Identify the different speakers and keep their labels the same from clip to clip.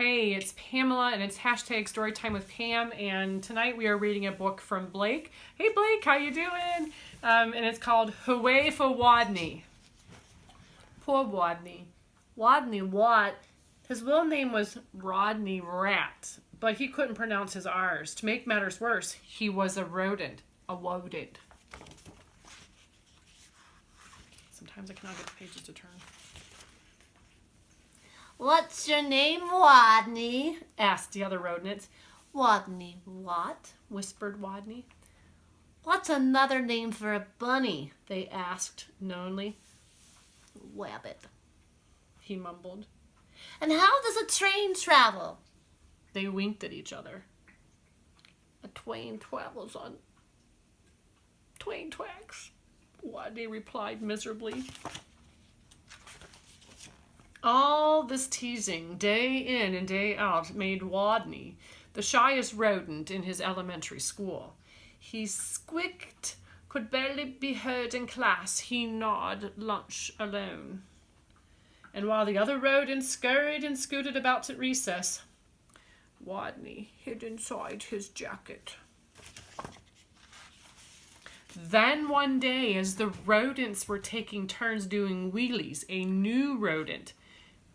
Speaker 1: Hey, it's Pamela, and it's hashtag Storytime with Pam, and tonight we are reading a book from Blake. Hey Blake, how you doing? And it's called Hooray For Wodney. Poor Wodney. Wodney Wat. His real name was Rodney Rat, but he couldn't pronounce his R's. To make matters worse, he was a rodent. A rodent. Sometimes I cannot get the pages to turn.
Speaker 2: What's your name, Wodney?
Speaker 1: Asked the other rodents.
Speaker 2: Wodney what?
Speaker 1: Whispered Wodney.
Speaker 2: What's another name for a bunny?
Speaker 1: They asked knowingly.
Speaker 2: Wabbit,
Speaker 1: He mumbled.
Speaker 2: And how does a train travel?
Speaker 1: They winked at each other.
Speaker 2: A twain travels on twain tracks,
Speaker 1: Wodney replied miserably. All this teasing, day in and day out, made Wodney the shyest rodent in his elementary school. He squeaked, could barely be heard in class. He gnawed lunch alone. And while the other rodents scurried and scooted about at recess, Wodney hid inside his jacket. Then one day, as the rodents were taking turns doing wheelies, a new rodent,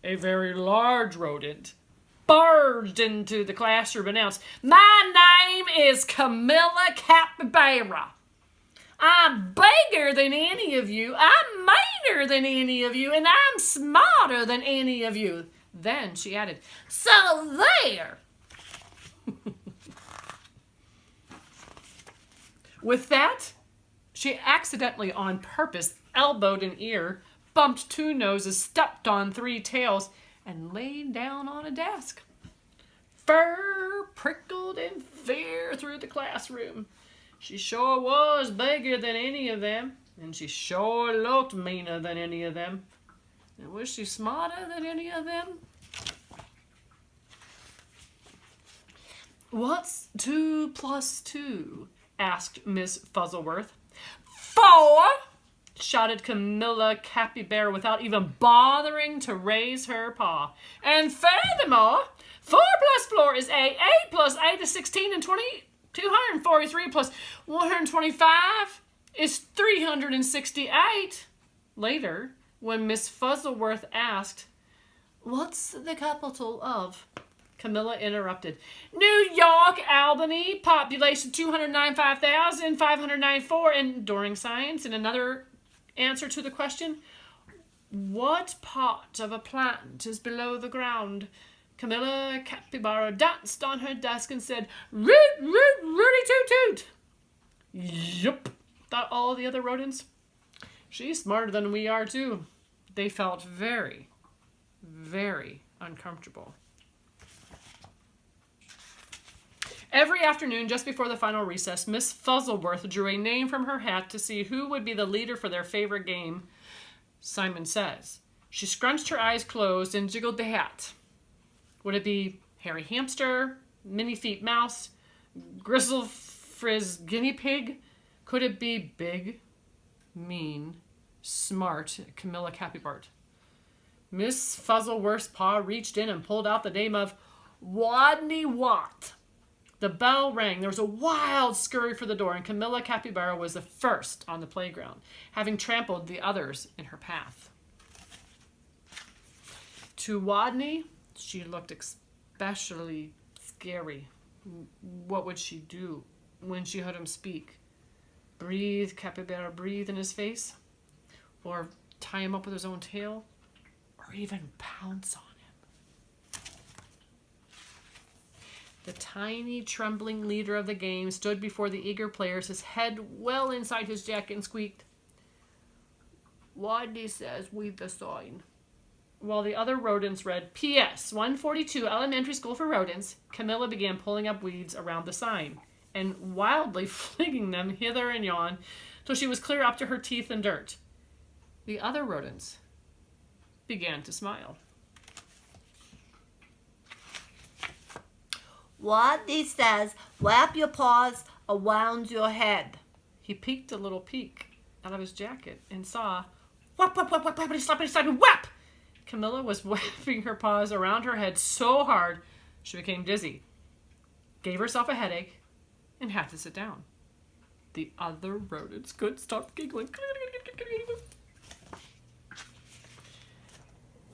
Speaker 1: a very large rodent, barged into the classroom and announced, "My name is Camilla Capybara. I'm bigger than any of you, I'm meaner than any of you, and I'm smarter than any of you." Then she added, "So there." With that, she accidentally, on purpose, elbowed an ear, bumped two noses, stepped on three tails, and laid down on a desk. Fur prickled in fear through the classroom. She sure was bigger than any of them, and she sure looked meaner than any of them. And was she smarter than any of them? "What's 2 plus 2? Asked Miss Fuzzleworth. "4!" shouted Camilla Capybara without even bothering to raise her paw. "And furthermore, 4 plus 4 is 8. 8 plus 8 is 16, and 243 plus 125 is 368. Later, when Miss Fuzzleworth asked, "What's the capital of?" Camilla interrupted. "New York, Albany, population 295,594, and during science, and another answer to the question, "What part of a plant is below the ground?" Camilla Capybara danced on her desk and said, "Root, root, rooty toot toot." "Yup," thought all the other rodents. "She's smarter than we are, too." They felt very, very uncomfortable. Every afternoon, just before the final recess, Miss Fuzzleworth drew a name from her hat to see who would be the leader for their favorite game, Simon Says. She scrunched her eyes closed and jiggled the hat. Would it be Hairy Hamster, Minnie Feet Mouse, Gristle Frizz Guinea Pig? Could it be big, mean, smart Camilla Capybara? Miss Fuzzleworth's paw reached in and pulled out the name of Wodney Wat. The bell rang. There was a wild scurry for the door, and Camilla Capybara was the first on the playground, having trampled the others in her path. To Wodney, she looked especially scary. What would she do when she heard him speak? Breathe, Capybara, breathe in his face? Or tie him up with his own tail? Or even pounce on him? The tiny, trembling leader of the game stood before the eager players, his head well inside his jacket, and squeaked, "Wodney says we the sign." While the other rodents read, "P.S. 142 Elementary School for Rodents," Camilla began pulling up weeds around the sign and wildly flinging them hither and yon till she was clear up to her teeth in dirt. The other rodents began to smile.
Speaker 2: Wodney says, "Wrap your paws around your head."
Speaker 1: He peeked a little peek out of his jacket and saw, whap, whap, whap, whap, whappity, slappity, slappity, whap! Camilla was waving her paws around her head so hard she became dizzy, gave herself a headache, and had to sit down. The other rodents couldn't stop giggling.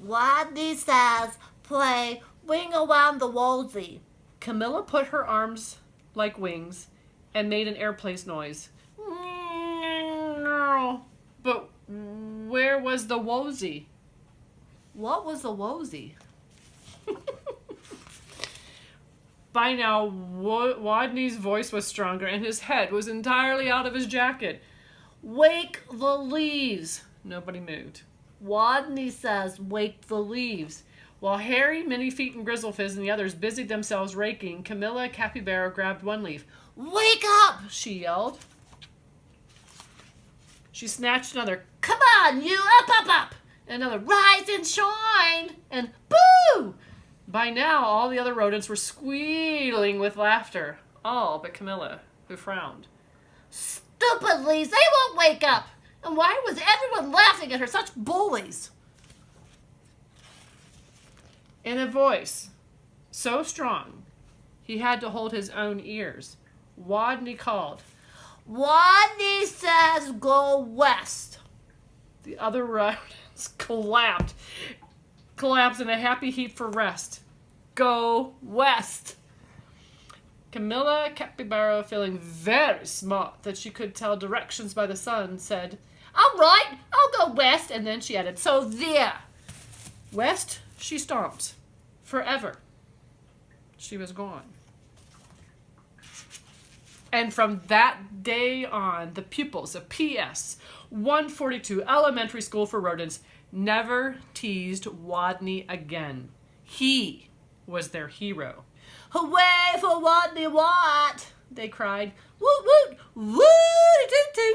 Speaker 2: Wodney says, play Wing Around the Woolsey.
Speaker 1: Camilla put her arms like wings and made an airplane's noise. But where was the Woolsey? What was the Woolsey? By now, Wodney's voice was stronger and his head was entirely out of his jacket. Wake the leaves. Nobody moved. Wodney says, wake the leaves. While Harry, Minifeet, and Grizzlefizz and the others busied themselves raking, Camilla Capybara grabbed one leaf. Wake up, she yelled. She snatched another, come on, you, up. And another, rise and shine. And boo! By now, all the other rodents were squealing with laughter. All but Camilla, who frowned. Stupid leaves, they won't wake up. And why was everyone laughing at her, such bullies? In a voice so strong, he had to hold his own ears, Wodney called, Wodney says go west. The other rodents collapsed in a happy heap for rest. Go west. Camilla Capybara, feeling very smart that she could tell directions by the sun, said, all right, I'll go west. And then she added, so there. West she stomped. Forever. She was gone. And from that day on, the pupils of PS 142 Elementary School for Rodents never teased Wodney again. He was their hero. Hooray for Wodney Wat! They cried. Woot woot, woot toot toot.